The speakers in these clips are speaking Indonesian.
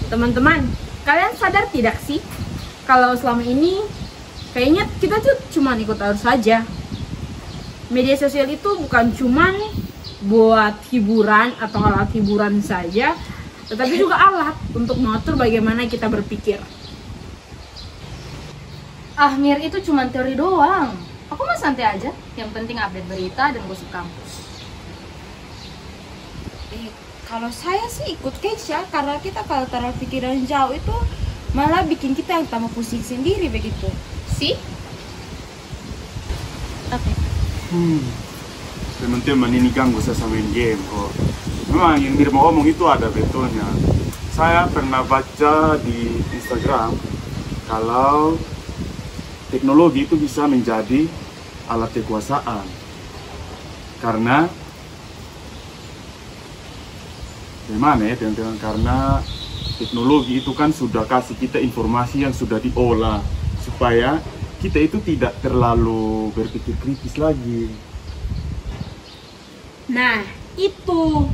Teman-teman, kalian sadar tidak sih kalau selama ini kayaknya kita tuh cuma ikut arus saja. Media sosial itu bukan cuma buat hiburan atau alat hiburan saja, tetapi juga alat untuk mengatur bagaimana kita berpikir. Ah, Mir, itu cuma teori doang. Aku mah santai aja, yang penting update berita dan gosip kampus. Kalau saya sih ikut Keisha, karena kita kalau taruh pikiran jauh itu malah bikin kita yang tambah pusing sendiri begitu. Sih? Oke. Teman-teman ini kan gak usah samain game kok. Memang yang Mirma ngomong itu ada betulnya. Saya pernah baca di Instagram kalau teknologi itu bisa menjadi alat kekuasaan. Karena gimana ya teman-teman, karena teknologi itu kan sudah kasih kita informasi yang sudah diolah supaya kita itu tidak terlalu berpikir kritis lagi. Nah, itu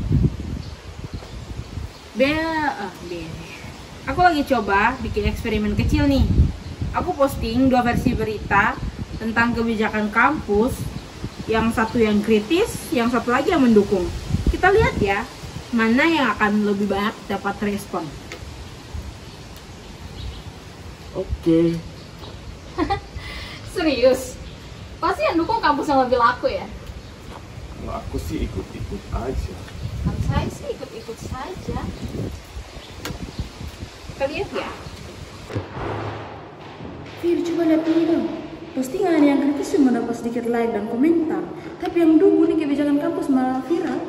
aku lagi coba bikin eksperimen kecil nih. Aku posting 2 versi berita tentang kebijakan kampus, yang satu yang kritis, yang satu lagi yang mendukung. Kita lihat ya, mana yang akan lebih banyak dapat respon. Oke. Serius? Pasti yang dukung kampus yang lebih laku ya? Kalau aku sih ikut-ikut aja. Kan saya sih ikut-ikut saja. Kita lihat ya. Fir, coba lihat ini dong. Postingan yang kritis cuma dapat sedikit like dan komentar, tapi yang dukung nih kebijakan kampus malah viral.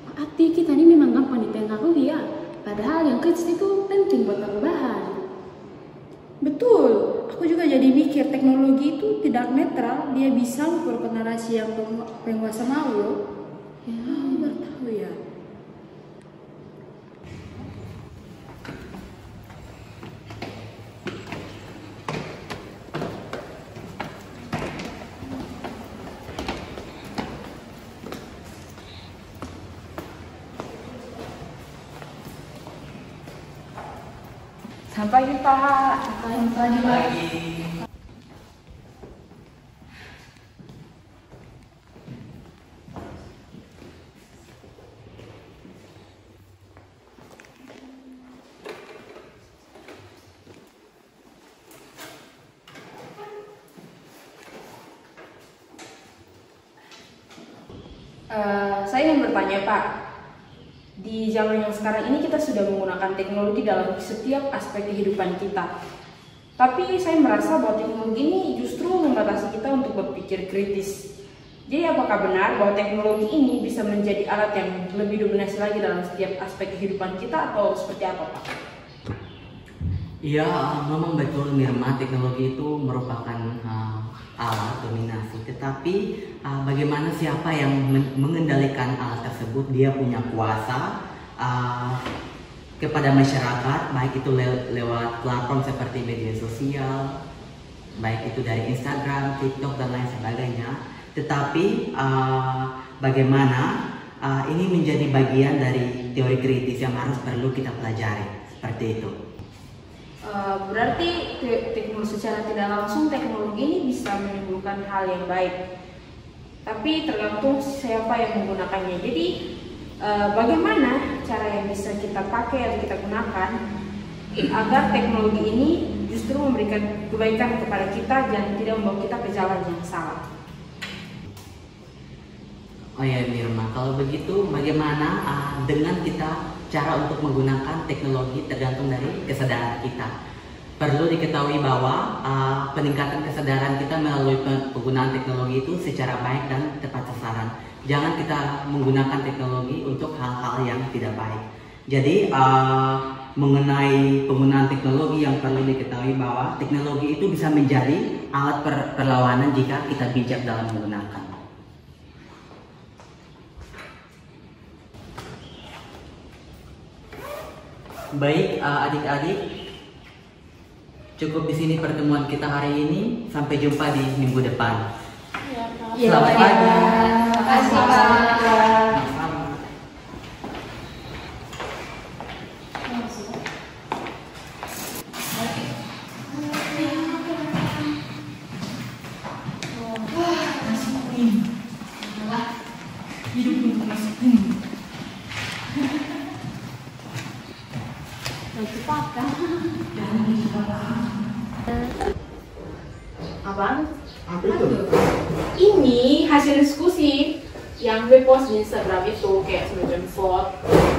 Berarti kita ini memang gampang dipengaruhi ya. Padahal yang kritis itu penting buat perubahan. Betul, aku juga jadi mikir teknologi itu tidak netral, dia bisa memperkuat narasi yang penguasa mau loh. Ya, baru tahu ya. Sampai jumpa. Sampai lagi. Saya ingin bertanya, Pak. Di zaman yang sekarang ini kita sudah menggunakan teknologi dalam setiap aspek kehidupan kita. Tapi saya merasa bahwa teknologi ini justru membatasi kita untuk berpikir kritis. Jadi apakah benar bahwa teknologi ini bisa menjadi alat yang lebih dominasi lagi dalam setiap aspek kehidupan kita, atau seperti apa, Pak? Iya, memang betul Mirma, teknologi itu merupakan alat dominasi. Tetapi bagaimana siapa yang mengendalikan alat tersebut? Dia punya kuasa kepada masyarakat, baik itu lewat platform seperti media sosial, baik itu dari Instagram, TikTok dan lain sebagainya. Tetapi bagaimana ini menjadi bagian dari teori kritis yang harus perlu kita pelajari, seperti itu. Berarti teknologi secara tidak langsung teknologi ini bisa menimbulkan hal yang baik, tapi tergantung siapa yang menggunakannya. Jadi bagaimana cara yang bisa kita pakai atau kita gunakan agar teknologi ini justru memberikan kebaikan kepada kita dan tidak membawa kita ke jalan yang salah. Oh ya Mirma, kalau begitu bagaimana dengan kita cara untuk menggunakan teknologi tergantung dari kesadaran kita. Perlu diketahui bahwa peningkatan kesadaran kita melalui penggunaan teknologi itu secara baik dan tepat sasaran. Jangan kita menggunakan teknologi untuk hal-hal yang tidak baik. Jadi mengenai penggunaan teknologi yang perlu diketahui bahwa teknologi itu bisa menjadi alat perlawanan jika kita bijak dalam menggunakan. Baik adik-adik, cukup di sini pertemuan kita hari ini. Sampai jumpa di minggu depan. Selamat pagi. Terima kasih, Pak. Apaan? Apa itu? Ini hasil diskusi yang gue post di Instagram itu kayak semacam vote.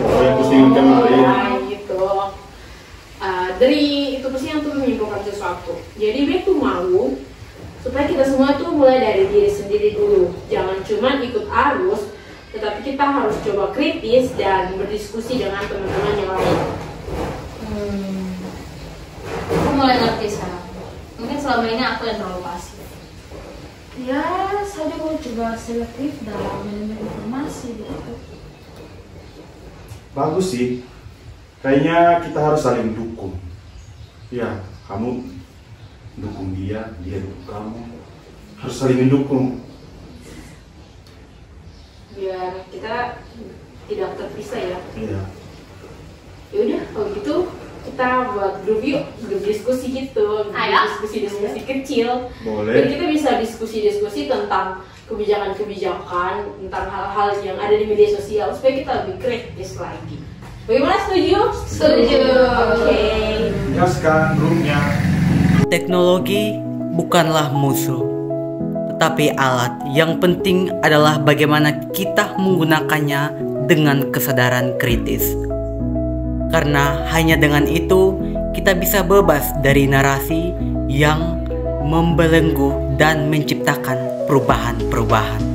Oh, yang postingan kemarin. Gitu. Dari itu postingan tuh menyimpulkan sesuatu. Jadi gue tuh mau supaya kita semua tuh mulai dari diri sendiri dulu. Jangan cuma ikut arus, tetapi kita harus coba kritis dan berdiskusi dengan teman-teman yang lain. Aku mulai ngerti sekarang. Mungkin selama ini aku yang terlalu pasif. Ya, saya mau coba selektif dalam menerima informasi gitu. Bagus sih. Kayaknya kita harus saling dukung. Ya, kamu dukung dia, dia dukung kamu. Harus saling mendukung. Biar kita tidak terpisah ya. Iya. Ya udah kalau gitu kita buat grup yuk, grup diskusi gitu. Ayo. Diskusi kecil. Jadi Boleh. kita bisa diskusi tentang kebijakan-kebijakan, tentang hal-hal yang ada di media sosial supaya kita lebih kritis lagi. Bagaimana, setuju? Setuju. Oke. Jelaskan roomnya. Teknologi bukanlah musuh, tetapi alat. Yang penting adalah bagaimana kita menggunakannya dengan kesadaran kritis. Karena hanya dengan itu kita bisa bebas dari narasi yang membelenggu dan menciptakan perubahan-perubahan.